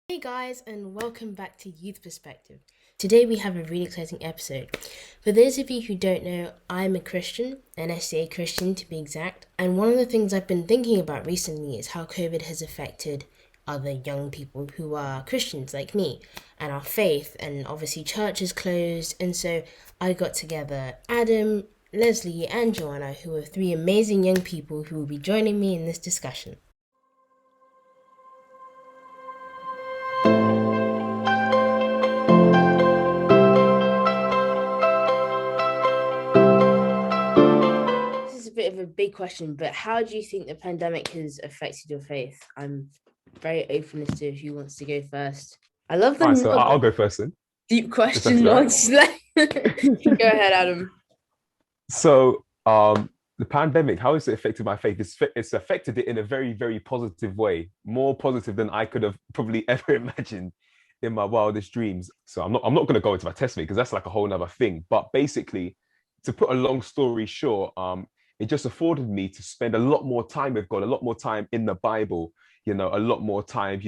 Hey guys, and welcome back to Youth Perspective. Today we have a really exciting episode. For those of you who don't know, I'm a Christian, an SDA Christian to be exact, and one of the things I've been thinking about recently is how COVID has affected other young people who are Christians like me and our faith, and obviously church is closed, and so I got together Adam, Leslie, and Joanna, who are three amazing young people who will be joining me in this discussion. This is a bit of a big question, but how do you think the pandemic has affected your faith? I'm very open as to who wants to go first. I love the All right, so nod, I'll go first then, deep if that's question all right. nods. Go ahead, Adam. So, the pandemic, how has it affected my faith? It's affected it in a very, very positive way, more positive than I could have probably ever imagined in my wildest dreams. So I'm not going to go into my testimony because that's like a whole nother thing. But basically, to put a long story short, it just afforded me to spend a lot more time with God, a lot more time in the Bible, a lot more time,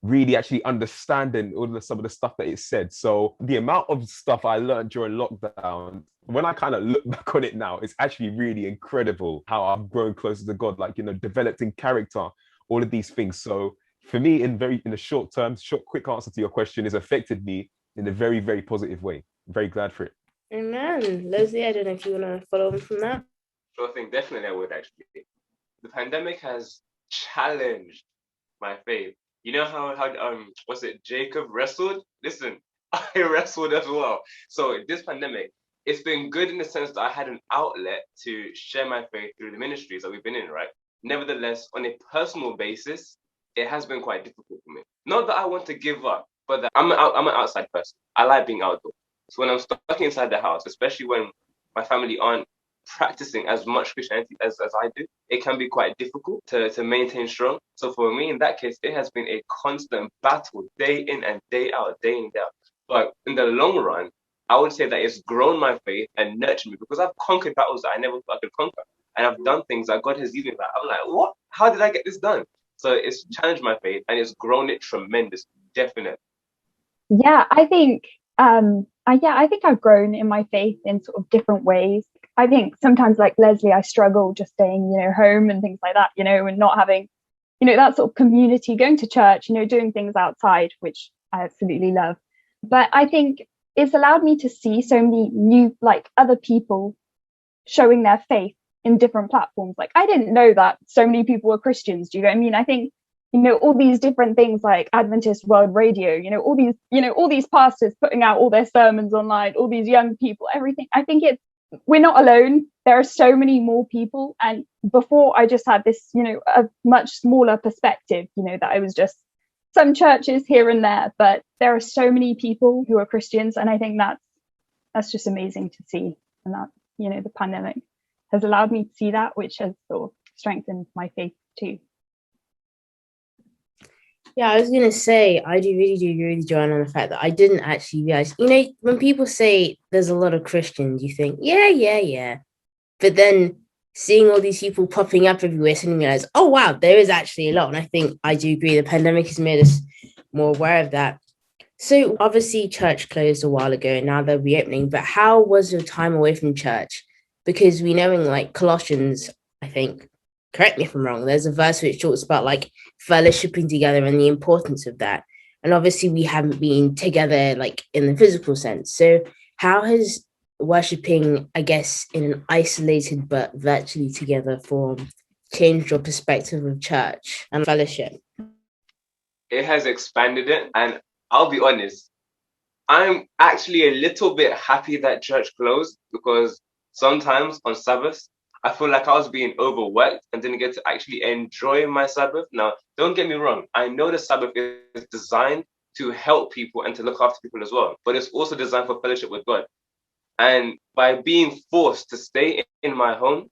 really actually understanding some of the stuff that it said. So the amount of stuff I learned during lockdown, when I kind of look back on it now, it's actually really incredible how I've grown closer to God, like developed in character, all of these things. So for me, in the short term, short quick answer to your question, has affected me in a very, very positive way. I'm very glad for it. Amen. Leslie, I don't know if you want to follow on from that. Sure thing, definitely I would actually. The pandemic has challenged my faith. You know how was it Jacob wrestled? Listen, I wrestled as well. So this pandemic, it's been good in the sense that I had an outlet to share my faith through the ministries that we've been in, right? Nevertheless, on a personal basis, it has been quite difficult for me. Not that I want to give up, but that I'm an outside person. I like being outdoors. So when I'm stuck inside the house, especially when my family aren't practicing as much Christianity as I do, it can be quite difficult to maintain strong. So for me, in that case, it has been a constant battle, day in and day out, day in and day out. But in the long run, I would say that it's grown my faith and nurtured me because I've conquered battles that I never thought I could conquer. And I've done things that God has used me for. I'm like, what? How did I get this done? So it's challenged my faith and it's grown it tremendously, definitely. Yeah, I think I think I've grown in my faith in sort of different ways. I think sometimes like Leslie, I struggle just staying, home and things like that, and not having, that sort of community, going to church, doing things outside, which I absolutely love. But I think it's allowed me to see so many new, like other people showing their faith in different platforms. Like I didn't know that so many people were Christians. Do you know what I mean? I think all these different things like Adventist World Radio, all these pastors putting out all their sermons online, all these young people, everything. I think we're not alone. There are so many more people. And before I just had this, a much smaller perspective, that I was just some churches here and there, but there are so many people who are Christians. And I think that's just amazing to see. And that, the pandemic has allowed me to see that, which has sort of strengthened my faith too. Yeah, I was gonna say I do really do agree with Joanna on the fact that I didn't actually realize. When people say there's a lot of Christians, you think, yeah, yeah, yeah, but then seeing all these people popping up everywhere, suddenly realize, oh wow, there is actually a lot. And I think I do agree. The pandemic has made us more aware of that. So obviously, church closed a while ago, and now they're reopening. But how was your time away from church? Because we know in like Colossians, I think, correct me if I'm wrong, there's a verse which talks about like fellowshipping together and the importance of that. And obviously, we haven't been together like in the physical sense. So how has worshipping, I guess, in an isolated but virtually together form changed your perspective of church and fellowship? It has expanded it, and I'll be honest, I'm actually a little bit happy that church closed because sometimes on Sabbath, I feel like I was being overworked and didn't get to actually enjoy my Sabbath. Now, don't get me wrong, I know the Sabbath is designed to help people and to look after people as well, but it's also designed for fellowship with God. And by being forced to stay in my home,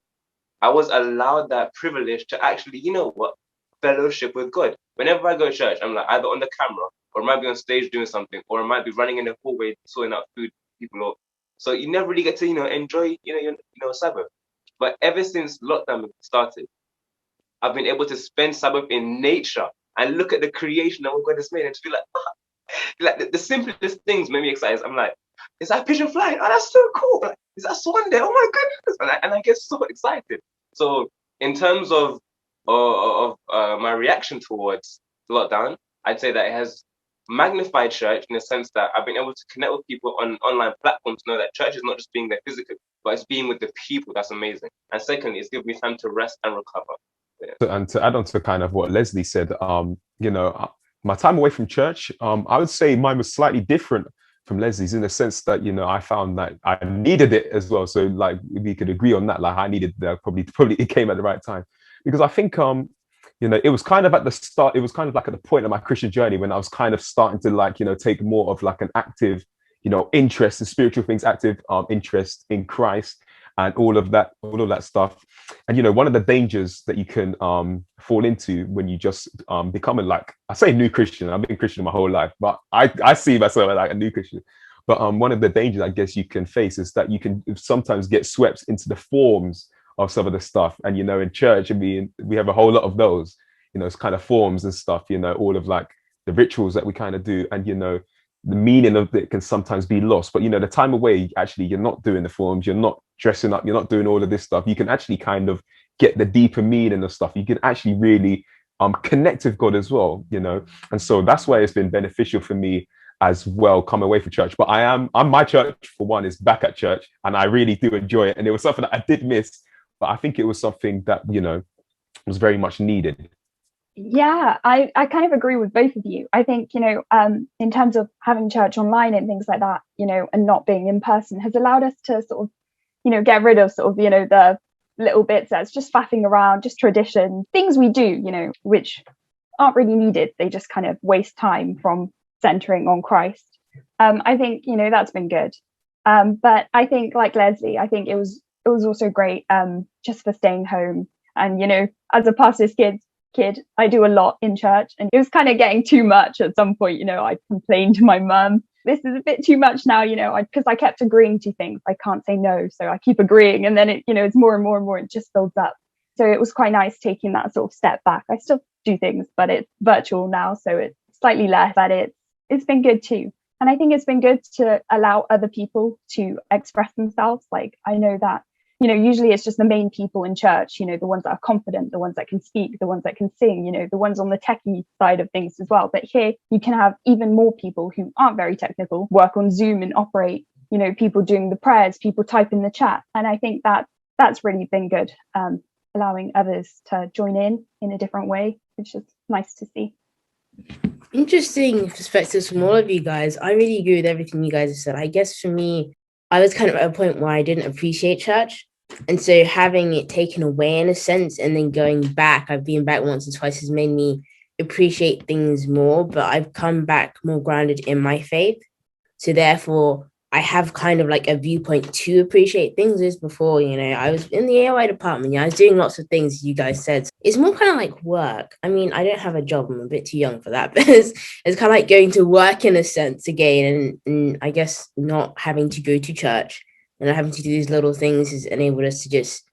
I was allowed that privilege to actually, you know what, fellowship with God. Whenever I go to church, I'm like either on the camera or I might be on stage doing something, or I might be running in the hallway sorting out food people up. So you never really get to, enjoy, Sabbath. But ever since lockdown started, I've been able to spend Sabbath in nature. and look at the creation that God has made and to be like, like the simplest things make me excited. I'm like, is that pigeon flying? Oh, that's so cool. Like, is that swan there? Oh my goodness. And I get so excited. So in terms of my reaction towards lockdown, I'd say that it has magnified church in the sense that I've been able to connect with people on online platforms to know that church is not just being there physically, but it's being with the people. That's amazing. And secondly, it's given me time to rest and recover. And to add on to kind of what Leslie said, my time away from church, I would say mine was slightly different from Leslie's in the sense that, I found that I needed it as well. So like we could agree on that. Like I needed that, probably it came at the right time, because I think it was kind of at the start, it was kind of like at the point of my Christian journey when I was kind of starting to like, take more of like an active, interest in spiritual things, active interest in Christ and all of that stuff. And one of the dangers that you can fall into when you just become I say new Christian. I've been Christian my whole life, but I see myself as like a new Christian. But one of the dangers I guess you can face is that you can sometimes get swept into the forms of some of the stuff. And in church, I mean, we have a whole lot of those, it's kind of forms and stuff, all of like the rituals that we kind of do, and the meaning of it can sometimes be lost. But the time away, actually, you're not doing the forms, you're not dressing up, you're not doing all of this stuff. You can actually kind of get the deeper meaning of stuff. You can actually really connect with God as well, and so that's why it's been beneficial for me as well, come away from church. But I'm my church for one is back at church, and I really do enjoy it. And it was something that I did miss, but I think it was something that was very much needed. Yeah, I kind of agree with both of you. I think, in terms of having church online and things like that, and not being in person has allowed us to sort of, get rid of sort of, the little bits that's just faffing around, just tradition, things we do, which aren't really needed. They just kind of waste time from centering on Christ. I think, that's been good. But I think like Leslie, I think it was also great just for staying home. And, as a pastor's kid, I do a lot in church, and it was kind of getting too much at some point. I complained to my mum, this is a bit too much now, because I kept agreeing to things. I can't say no, so I keep agreeing, and then it, it's more and more and more, it just builds up. So it was quite nice taking that sort of step back. I still do things, but it's virtual now, so it's slightly less, but it's been good too. And I think it's been good to allow other people to express themselves. Like I know that usually it's just the main people in church, the ones that are confident, the ones that can speak, the ones that can sing, the ones on the techie side of things as well. But here you can have even more people who aren't very technical work on Zoom and operate, people doing the prayers, people type in the chat. And I think that's really been good, allowing others to join in a different way, which is nice to see. Interesting perspectives from all of you guys. I really agree with everything you guys have said. I guess for me, I was kind of at a point where I didn't appreciate church. And so having it taken away in a sense and then going back, I've been back once or twice, has made me appreciate things more, but I've come back more grounded in my faith. So therefore, I have kind of like a viewpoint to appreciate things. As before, I was in the AOI department. I was doing lots of things, you guys said. It's more kind of like work. I mean, I don't have a job. I'm a bit too young for that. But it's kind of like going to work in a sense again. And I guess not having to go to church and not having to do these little things has enabled us to just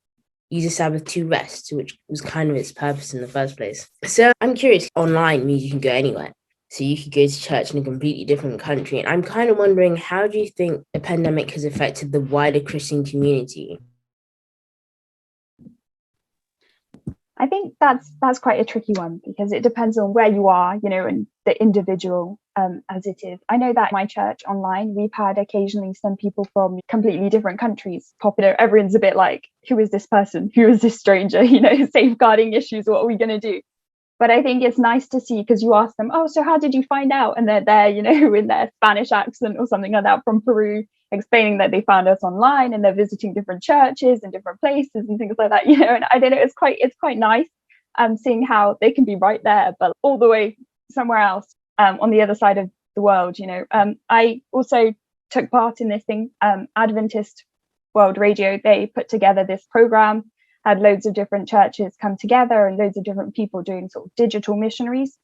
use the Sabbath to rest, which was kind of its purpose in the first place. So I'm curious, online means you can go anywhere. So you could go to church in a completely different country. And I'm kind of wondering, how do you think the pandemic has affected the wider Christian community? I think that's quite a tricky one, because it depends on where you are, and the individual as it is. I know that my church online, we've had occasionally some people from completely different countries pop in. Everyone's a bit like, who is this person? Who is this stranger? Safeguarding issues. What are we going to do? But I think it's nice to see, because you ask them, oh, so how did you find out? And they're there, in their Spanish accent or something like that from Peru, explaining that they found us online and they're visiting different churches and different places and things like that, and I don't know, it's quite nice seeing how they can be right there, but all the way somewhere else on the other side of the world, I also took part in this thing, Adventist World Radio. They put together this program, had loads of different churches come together and loads of different people doing sort of digital missionaries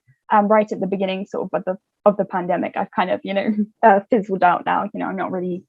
right at the beginning sort of the pandemic. I've kind of, fizzled out now, I'm not really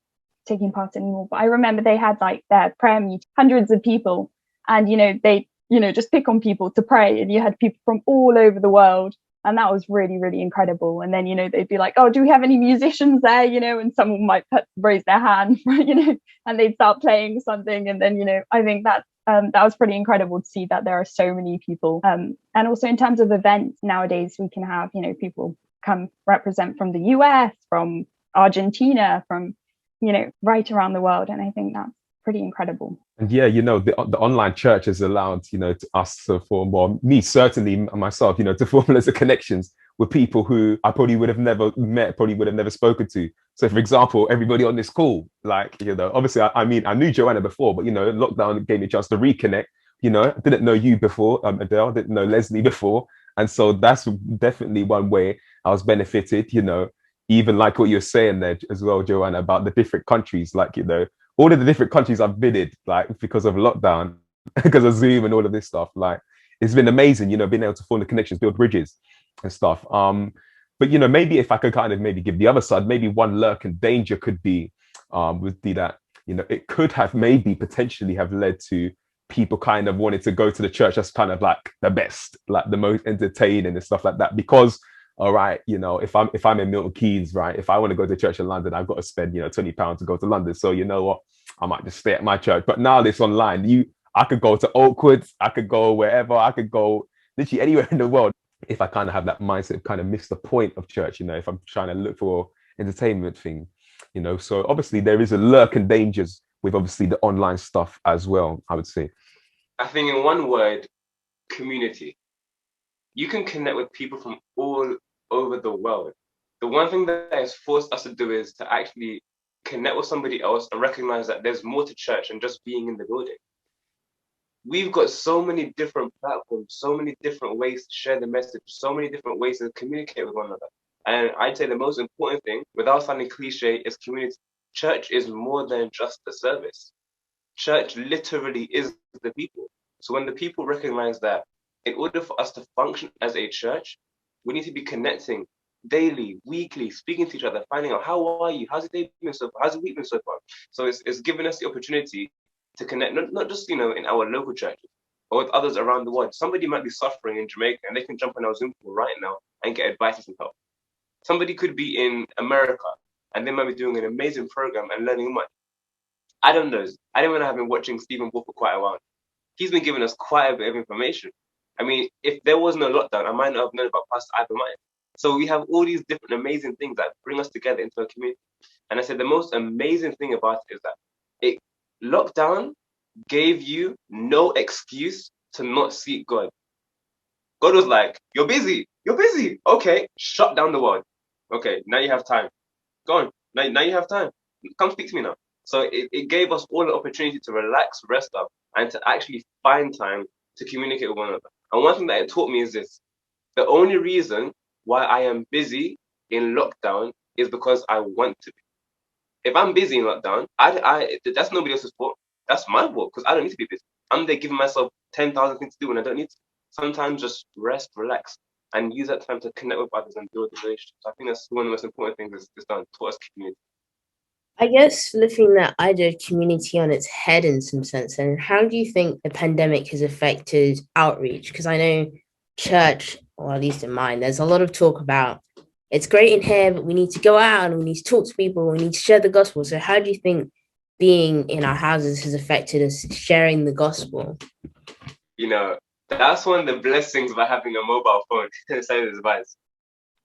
taking part anymore. But I remember they had like their prayer meet, hundreds of people, and, they, just pick on people to pray. And you had people from all over the world And that was really, really incredible. And then, you know, they'd be like, oh, do we have any musicians there? You know, and someone might raise their hand, you know, and they'd start playing something. And then, you know, I think that was pretty incredible to see that there are so many people. And also in terms of events nowadays, we can have, you know, people come represent from the US, from Argentina, from, you know, right around the world. And I think that's pretty incredible. And yeah, you know, the online church has allowed, you know, to us to form, well, me certainly myself, you know, to form loads of connections with people who I probably would have never met, probably would have never spoken to. So, for example, everybody on this call, like, you know, obviously, I mean, I knew Joanna before, but, you know, lockdown gave me a chance to reconnect. You know, I didn't know you before, Adele, didn't know Leslie before. And so that's definitely one way I was benefited, you know, even like what you're saying there as well, Joanna, about the different countries, like, you know, all of the different countries I've been in, like because of lockdown, because of Zoom and all of this stuff. Like it's been amazing, you know, being able to form the connections, build bridges and stuff. But you know, maybe if I could kind of maybe give the other side, maybe one lurking danger could be would be that, you know, it could have maybe potentially have led to people kind of wanting to go to the church that's kind of like the best, like the most entertaining and stuff like that. Because all right, you know, if I'm in Milton Keynes, right, if I want to go to church in London, I've got to spend, you know, £20 to go to London. So you know what, I might just stay at my church. But now this online, I could go to Oakwood, I could go wherever, I could go literally anywhere in the world. If I kind of have that mindset, kind of miss the point of church, you know, if I'm trying to look for entertainment thing, you know. So obviously there is a lurking dangers with obviously the online stuff as well, I would say. I think in one word, community. You can connect with people from all over the world. The one thing that has forced us to do is to actually connect with somebody else and recognize that there's more to church than just being in the building. We've got so many different platforms, so many different ways to share the message, so many different ways to communicate with one another. And I'd say the most important thing, without sounding cliche, is community. Church is more than just a service. Church literally is the people. So when the people recognize that in order for us to function as a church, we need to be connecting daily, weekly, speaking to each other, finding out how are you, how's the day been so far, how's the week been so far. So it's given us the opportunity to connect, not just, you know, in our local churches, but with others around the world. Somebody might be suffering in Jamaica and they can jump on our Zoom call right now and get advice and help. Somebody could be in America and they might be doing an amazing program and learning much. I don't know. I don't know. I've been watching Stephen Wolf for quite a while. He's been giving us quite a bit of information. I mean, if there was no lockdown, I might not have known about Pastor Ivan Martin. So we have all these different amazing things that bring us together into a community. And I said the most amazing thing about it is that lockdown gave you no excuse to not seek God. God was like, you're busy. Okay, shut down the world. Okay, now you have time. Go on. Now you have time. Come speak to me now. So it gave us all the opportunity to relax, rest up, and to actually find time to communicate with one another. And one thing that it taught me is this. The only reason why I am busy in lockdown is because I want to be. If I'm busy in lockdown, that's nobody else's fault. That's my fault because I don't need to be busy. I'm there giving myself 10,000 things to do when I don't need to. Sometimes just rest, relax, and use that time to connect with others and build relationships. I think that's one of the most important things is done, taught us community. I guess flipping that idea of community on its head in some sense, and how do you think the pandemic has affected outreach? Because I know church, or at least in mine, there's a lot of talk about it's great in here, but we need to go out and we need to talk to people, we need to share the gospel. So how do you think being in our houses has affected us sharing the gospel? You know, that's one of the blessings by having a mobile phone inside of this device.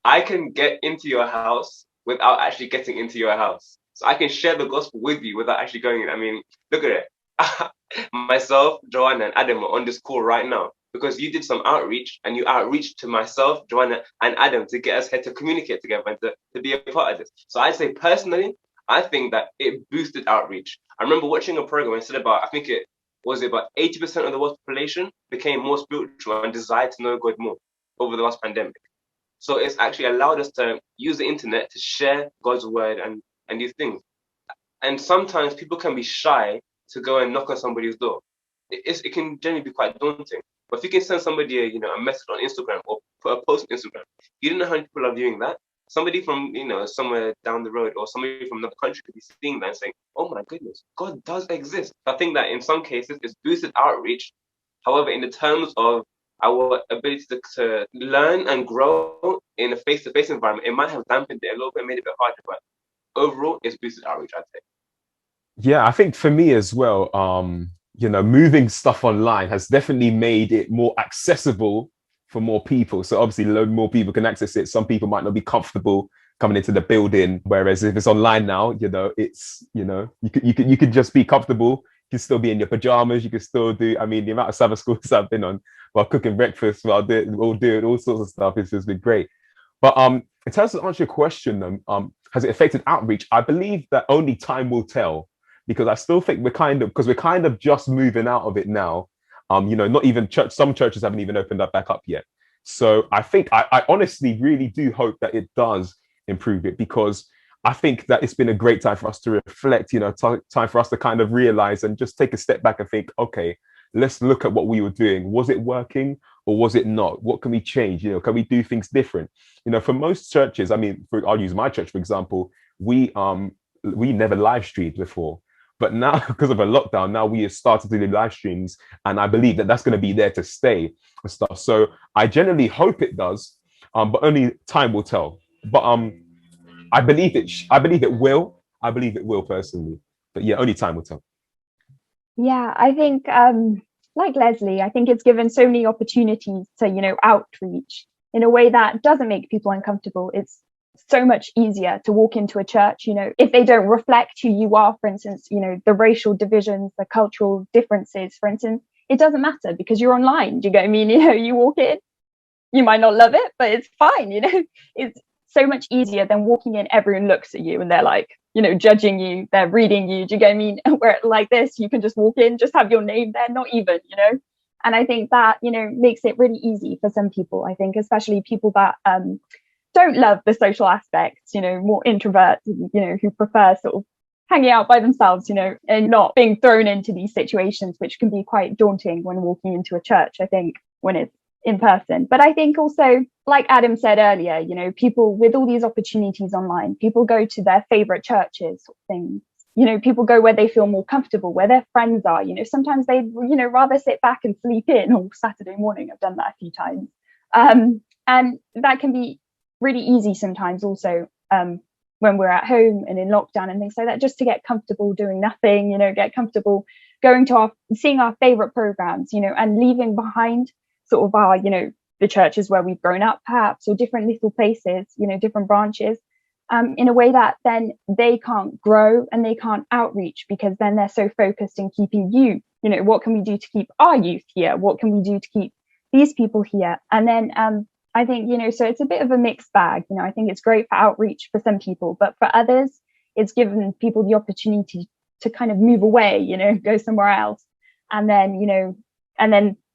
I can get into your house without actually getting into your house. So I can share the gospel with you without actually going in. I mean, look at it. Myself, Joanna, and Adam are on this call right now because you did some outreach and you outreached to myself, Joanna, and Adam to get us here to communicate together and to be a part of this. So I'd say personally, I think that it boosted outreach. I remember watching a program and said about 80% of the world's population became more spiritual and desired to know God more over the last pandemic. So it's actually allowed us to use the internet to share God's word and these things. And sometimes people can be shy to go and knock on somebody's door. It can generally be quite daunting. But if you can send somebody a message on Instagram or put a post on Instagram, you don't know how many people are viewing that. Somebody from somewhere down the road or somebody from another country could be seeing that and saying, oh my goodness, God does exist. I think that in some cases it's boosted outreach. However, in the terms of our ability to learn and grow in a face-to-face environment, it might have dampened it a little bit, made it a bit harder, but overall, it's boosted outreach, I'd say. Yeah, I think for me as well, moving stuff online has definitely made it more accessible for more people. So obviously, a lot more people can access it. Some people might not be comfortable coming into the building, whereas if it's online now, it's you could just be comfortable. You can still be in your pajamas. You can still do. I mean, the amount of Sabbath schools I've been on while cooking breakfast, while doing all sorts of stuff, it's just been great. But in terms of answer your question, has it affected outreach? I believe that only time will tell, because I still think we're kind of just moving out of it now. Not even church. Some churches haven't even opened up back up yet. So I think I honestly really do hope that it does improve it, because I think that it's been a great time for us to reflect. Time for us to kind of realize and just take a step back and think, okay, let's look at what we were doing. Was it working or was it not? What can we change? Can we do things different? For most churches, I mean, I'll use my church for example. We never live streamed before. But now, because of a lockdown, now we have started to do live streams, and I believe that that's going to be there to stay and stuff. So I generally hope it does, but only time will tell. But I believe it. I believe it will. I believe it will personally. But yeah, only time will tell. Yeah, I think like Leslie, I think it's given so many opportunities to outreach in a way that doesn't make people uncomfortable. It's so much easier to walk into a church, if they don't reflect who you are, for instance, the racial divisions, the cultural differences, for instance, it doesn't matter because you're online. Do you get what I mean? You walk in, you might not love it, but it's fine. It's so much easier than walking in, everyone looks at you and they're like, judging you, they're reading you. Do you get what I mean? Where like this, you can just walk in, just have your name there, not even, And I think that, makes it really easy for some people, I think, especially people that don't love the social aspects, more introverts, who prefer sort of hanging out by themselves, and not being thrown into these situations, which can be quite daunting when walking into a church, I think, when it's in person. But I think also, like Adam said earlier, people with all these opportunities online, people go to their favorite churches, sort of things. People go where they feel more comfortable, where their friends are. Sometimes they'd, rather sit back and sleep in on Saturday morning. I've done that a few times. And that can be really easy sometimes also when we're at home and in lockdown and things like that, just to get comfortable doing nothing, get comfortable going to seeing our favorite programs, and leaving behind sort of our, the churches where we've grown up perhaps, or different little places, different branches, in a way that then they can't grow and they can't outreach, because then they're so focused in keeping you, what can we do to keep our youth here? What can we do to keep these people here? And then I think, so it's a bit of a mixed bag. I think it's great for outreach for some people, but for others, it's given people the opportunity to kind of move away, go somewhere else. And then,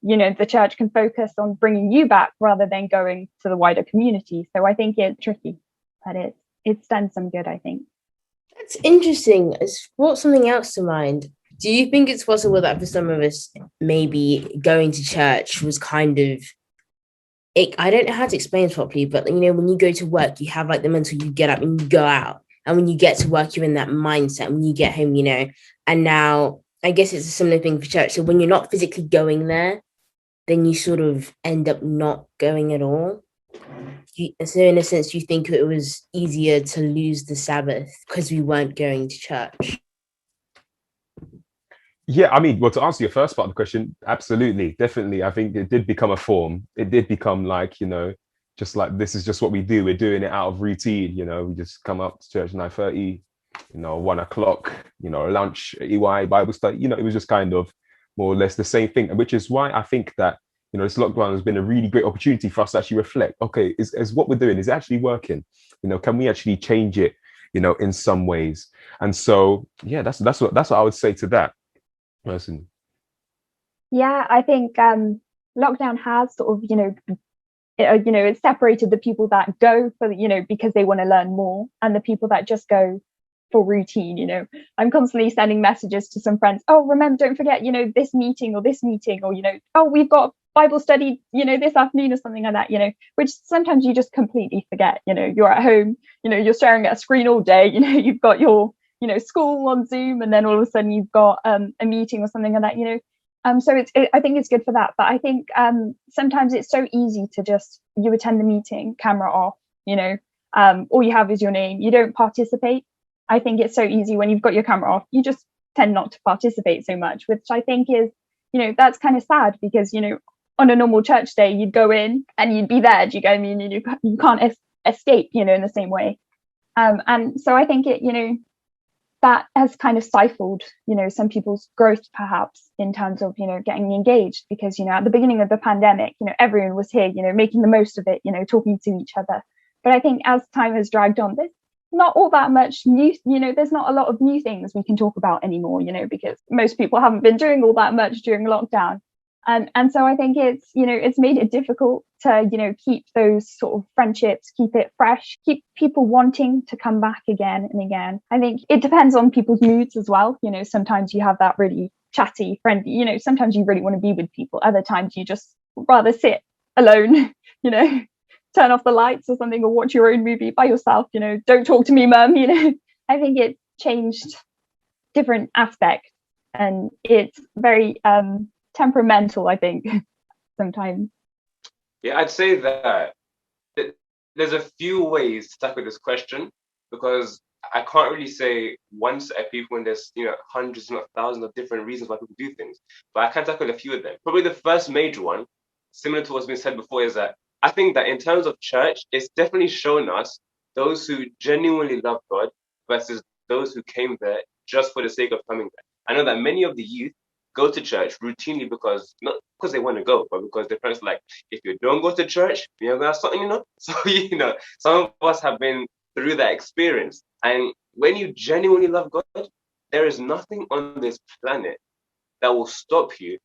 the church can focus on bringing you back rather than going to the wider community. So I think it's tricky, but it's done some good, I think. That's interesting. It's brought something else to mind. Do you think it's possible that for some of us, maybe going to church was kind of, I don't know how to explain it properly, but when you go to work, you have like the mental, you get up and you go out. And when you get to work, you're in that mindset. When you get home, and now I guess it's a similar thing for church. So when you're not physically going there, then you sort of end up not going at all. So in a sense, you think it was easier to lose the Sabbath because we weren't going to church? Yeah, I mean, well, to answer your first part of the question, absolutely, definitely. I think it did become a form. It did become like, just like this is just what we do. We're doing it out of routine. We just come up to church 9:30, 1 o'clock, lunch, EY, Bible study. It was just kind of more or less the same thing, which is why I think that this lockdown has been a really great opportunity for us to actually reflect. Okay, is what we're doing is actually working? Can we actually change it? In some ways. And so, yeah, that's what I would say to that person. Yeah, I think lockdown has sort of it's separated the people that go for because they want to learn more, and the people that just go for routine. I'm constantly sending messages to some friends, oh, remember, don't forget this meeting, or oh, we've got Bible study this afternoon or something like that, which sometimes you just completely forget. You're at home, you're staring at a screen all day, you've got your school on Zoom, and then all of a sudden you've got a meeting or something like that. So I think it's good for that. But I think sometimes it's so easy to just, you attend the meeting, camera off, all you have is your name. You don't participate. I think it's so easy when you've got your camera off, you just tend not to participate so much, which I think is, that's kind of sad because, on a normal church day, you'd go in and you'd be there. Do you get what I mean? You can't escape, in the same way. And so I think that has kind of stifled, some people's growth, perhaps, in terms of, getting engaged, because, at the beginning of the pandemic, everyone was here, making the most of it, talking to each other. But I think as time has dragged on, there's not all that much new, there's not a lot of new things we can talk about anymore, because most people haven't been doing all that much during lockdown. And so I think it's made it difficult to, keep those sort of friendships, keep it fresh, keep people wanting to come back again and again. I think it depends on people's moods as well. Sometimes you have that really chatty friendly, sometimes you really want to be with people. Other times you just rather sit alone, turn off the lights or something, or watch your own movie by yourself, don't talk to me, mum, I think it's changed different aspects, and it's very temperamental, I think, sometimes. Yeah, I'd say that there's a few ways to tackle this question, because I can't really say one set of people, and there's hundreds, not thousands of different reasons why people do things. But I can tackle a few of them. Probably the first major one, similar to what's been said before, is that I think that in terms of church, it's definitely shown us those who genuinely love God versus those who came there just for the sake of coming there. I know that many of the youth go to church routinely because, not because they want to go, but because their parents are like, if you don't go to church, you're gonna have something, So some of us have been through that experience. And when you genuinely love God, there is nothing on this planet that will stop you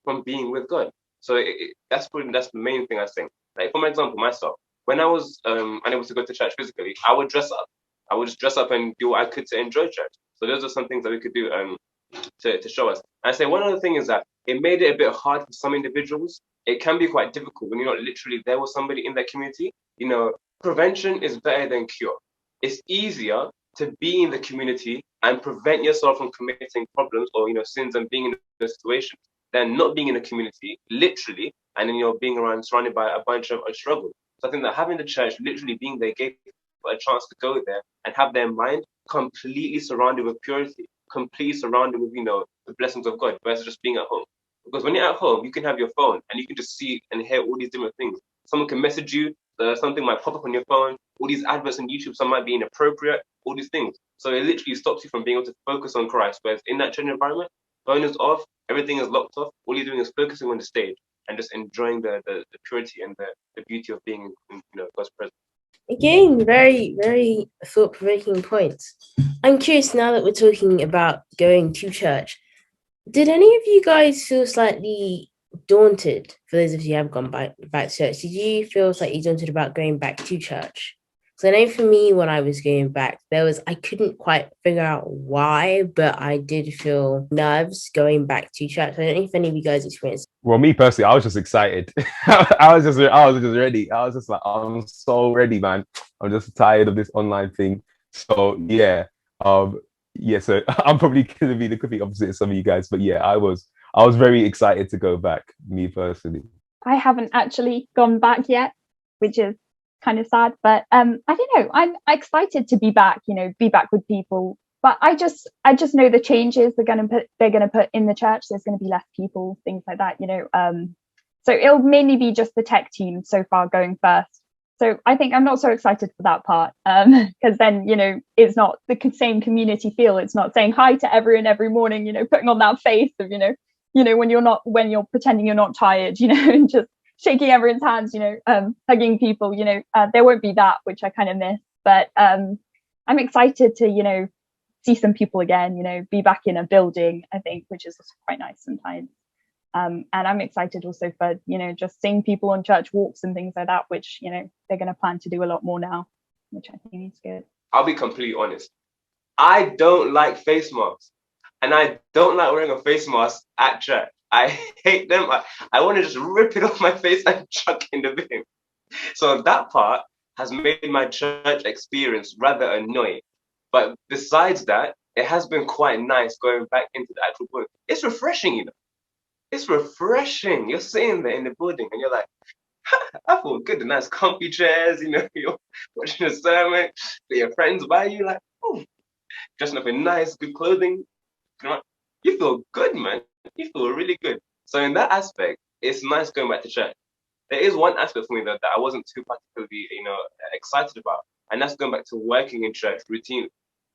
from being with God. So that's the main thing I think. Like, for example, myself, when I was unable to go to church physically, I would dress up. I would just dress up and do what I could to enjoy church. So those are some things that we could do to show us. And I say one other thing is that it made it a bit hard for some individuals. It can be quite difficult when you're not literally there with somebody in that community. Prevention is better than cure. It's easier to be in the community and prevent yourself from committing problems or sins and being in those situations than not being in a community, literally, and then you're being surrounded by a bunch of struggle. So I think that having the church literally being there gave people a chance to go there and have their mind completely surrounded with purity, completely surrounded with, the blessings of God, versus just being at home. Because when you're at home, you can have your phone and you can just see and hear all these different things. Someone can message you, something might pop up on your phone, all these adverts on YouTube, some might be inappropriate, all these things. So it literally stops you from being able to focus on Christ. Whereas in that church environment, phone is off, everything is locked off. All you're doing is focusing on the stage and just enjoying the purity and the beauty of being in God's presence. Again, very, very thought-provoking points. I'm curious, now that we're talking about going to church, did any of you guys feel slightly daunted, for those of you who have gone back to church? Did you feel slightly daunted about going back to church? So I know for me, when I was going back, I couldn't quite figure out why, but I did feel nerves going back to church. I don't know if any of you guys experienced. Well, me personally, I was just excited. I was just ready. I was just like, I'm so ready, man. I'm just tired of this online thing. So yeah, so I'm probably going to be the complete opposite of some of you guys, but yeah, I was very excited to go back, me personally. I haven't actually gone back yet, which is kind of sad, but I don't know, I'm excited to be back, be back with people. But I just know the changes they're going to put in the church. There's going to be less people, things like that, so it'll mainly be just the tech team so far going first. So I think I'm not so excited for that part, because then it's not the same community feel. It's not saying hi to everyone every morning, putting on that face of when you're pretending you're not tired, and just shaking everyone's hands, hugging people, there won't be that, which I kind of miss. But I'm excited to, see some people again, be back in a building, I think, which is quite nice sometimes. And I'm excited also for, just seeing people on church walks and things like that, which, they're going to plan to do a lot more now, which I think is good. I'll be completely honest. I don't like face masks, and I don't like wearing a face mask at church. I hate them. I want to just rip it off my face and chuck in the bin. So that part has made my church experience rather annoying. But besides that, it has been quite nice going back into the actual book. It's refreshing, it's refreshing. You're sitting there in the building and you're like, I feel good. The nice comfy chairs, you're watching a sermon, your friends by you, like, oh, dressing up in nice, good clothing. You feel good, man. You feel really good. So in that aspect, it's nice going back to church. There is one aspect for me though that I wasn't too particularly, excited about, and that's going back to working in church routinely.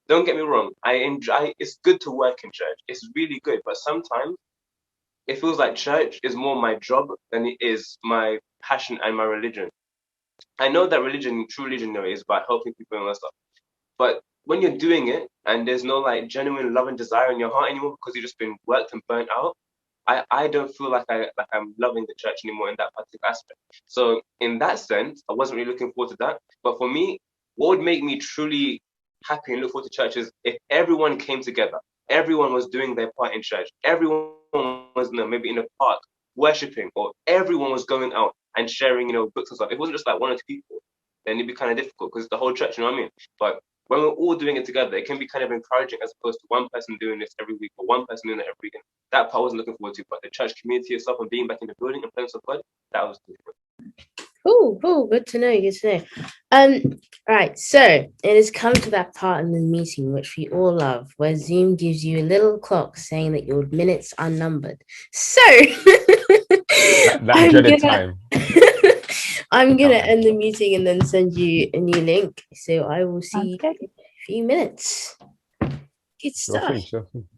Don't get me wrong, I enjoy. It's good to work in church. It's really good, but sometimes it feels like church is more my job than it is my passion and my religion. I know that religion, true religion, is about helping people and all that stuff. But when you're doing it and there's no like genuine love and desire in your heart anymore because you've just been worked and burnt out, I don't feel like I'm loving the church anymore in that particular aspect. So in that sense, I wasn't really looking forward to that. But for me, what would make me truly happy and look forward to church is if everyone came together, everyone was doing their part in church, everyone was maybe in a park worshiping, or everyone was going out and sharing books and stuff. It wasn't just like one or two people. Then it'd be kind of difficult because it's the whole church, you know what I mean? But when we're all doing it together, it can be kind of encouraging as opposed to one person doing this every week or one person doing it every week. That part I wasn't looking forward to, but the church community itself and being back in the building and presence of God, that was different. Cool. Good to know. Good to know. Right. So it has come to that part in the meeting which we all love, where Zoom gives you a little clock saying that your minutes are numbered. So that dreaded time. I'm gonna end the meeting and then send you a new link. So I will see you Okay. in a few minutes. Good stuff. Sure thing.